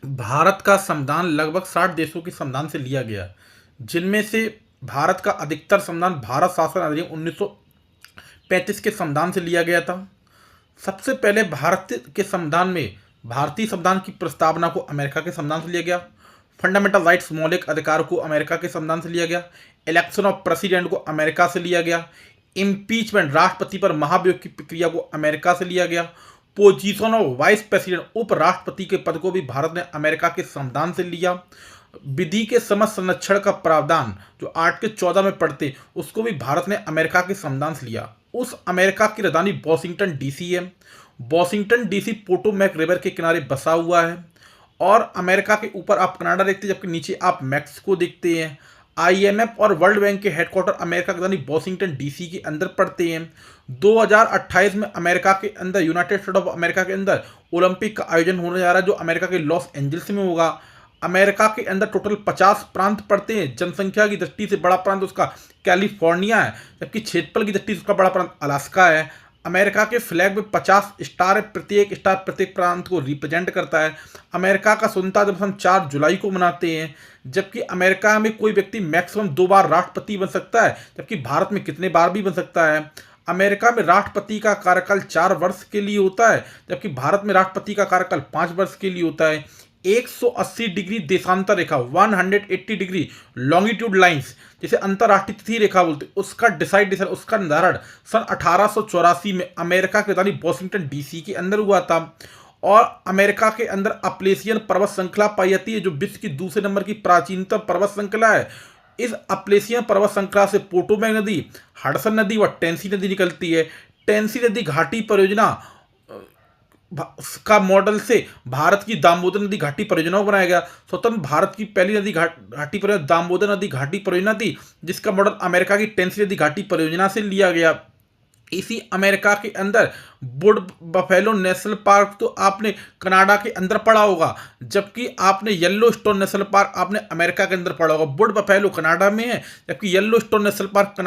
भारत का संविधान लगभग 60 देशों के संविधान से लिया गया, जिनमें से भारत का अधिकतर संविधान भारत शासन अधिनियम 1935 के संविधान से लिया गया था। सबसे पहले भारत के संविधान में भारतीय संविधान की प्रस्तावना को अमेरिका के संविधान से लिया गया। फंडामेंटल राइट्स मौलिक अधिकार को अमेरिका के संविधान से लिया गया। इलेक्शन ऑफ प्रेसिडेंट को अमेरिका से लिया गया। इम्पीचमेंट राष्ट्रपति पर महाभियोग की प्रक्रिया को अमेरिका से लिया गया। पोजीशन ऑफ वाइस प्रेसिडेंट उपराष्ट्रपति के पद को भी भारत ने अमेरिका के संविधान से लिया। विधि के समझ संरक्षण का प्रावधान जो आर्टिकल 14 में पढ़ते उसको भी भारत ने अमेरिका के संविधान से लिया। उस अमेरिका की राजधानी वॉशिंगटन डीसी है। वॉशिंगटन डीसी पोटोमैक रिवर के किनारे बसा हुआ है। और अमेरिका के ऊपर आप कनाडा देखते हैं, जबकि नीचे आप मैक्सिको देखते हैं। आईएमएफ और वर्ल्ड बैंक के हेडक्वार्टर अमेरिका की राजधानी वॉशिंगटन डीसी के अंदर पड़ते हैं। 2028 में अमेरिका के अंदर यूनाइटेड स्टेट ऑफ अमेरिका के अंदर ओलंपिक का आयोजन होने जा रहा है, जो अमेरिका के लॉस एंजल्स में होगा। अमेरिका के अंदर टोटल 50 प्रांत पड़ते हैं। जनसंख्या की दृष्टि से बड़ा प्रांत उसका कैलिफोर्निया है, जबकि क्षेत्रफल की दृष्टि से उसका बड़ा प्रांत अलास्का है। अमेरिका के फ्लैग में 50 स्टार है, प्रत्येक स्टार प्रत्येक प्रांत को रिप्रेजेंट करता है। अमेरिका का स्वतंत्रता दिवस हम 4 जुलाई को मनाते हैं। जबकि अमेरिका में कोई व्यक्ति मैक्सिमम 2 बार राष्ट्रपति बन सकता है, जबकि भारत में कितने बार भी बन सकता है। अमेरिका में राष्ट्रपति का कार्यकाल 4 वर्ष के लिए होता है, जबकि भारत में राष्ट्रपति का कार्यकाल 5 वर्ष के लिए होता है। 180 डिग्री देशांतर रेखा 180 डिग्री लॉन्गिट्यूड लाइंस, जिसे अंतरराष्ट्रीय तिथि रेखा बोलते हैं, उसका डिसाइडेशन उसका निर्धारण सन 1884 में अमेरिका की राजधानी वॉशिंगटन डीसी के अंदर हुआ था। और अमेरिका के अंदर अपलेशियन पर्वत श्रृंखला पाई जाती है, जो विश्व की दूसरे नंबर की प्राचीनतम पर्वत श्रृंखला है। इस अपलेशियन पर्वत श्रृंखला से पोटोमैक नदी, हडसन नदी व टेंसी नदी निकलती है। टेंसी नदी घाटी परियोजना का मॉडल से भारत की दामोदर नदी घाटी परियोजना को बनाया गया। स्वतंत्र भारत की पहली नदी घाटी परियोजना दामोदर नदी घाटी परियोजना थी, जिसका मॉडल अमेरिका की टेंसी नदी घाटी परियोजना से लिया गया। इसी अमेरिका के अंदर वुड बफेलो नेशनल पार्क तो आपने कनाडा के अंदर पढ़ा होगा, जबकि आपने येलोस्टोन नेशनल पार्क आपने अमेरिका के अंदर पढ़ा होगा। वुड बफेलो कनाडा में है, जबकि येलोस्टोन नेशनल पार्क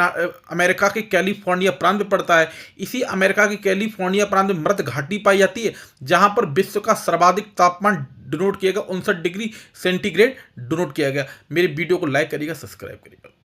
अमेरिका के कैलिफोर्निया प्रांत में पड़ता है। इसी अमेरिका की कैलिफोर्निया प्रांत में मृत घाटी पाई जाती है, जहां पर विश्व का सर्वाधिक तापमान डिनोट किया गया 59 डिग्री सेंटीग्रेड डिनोट किया गया। मेरे वीडियो को लाइक करिएगा, सब्सक्राइब करिएगा।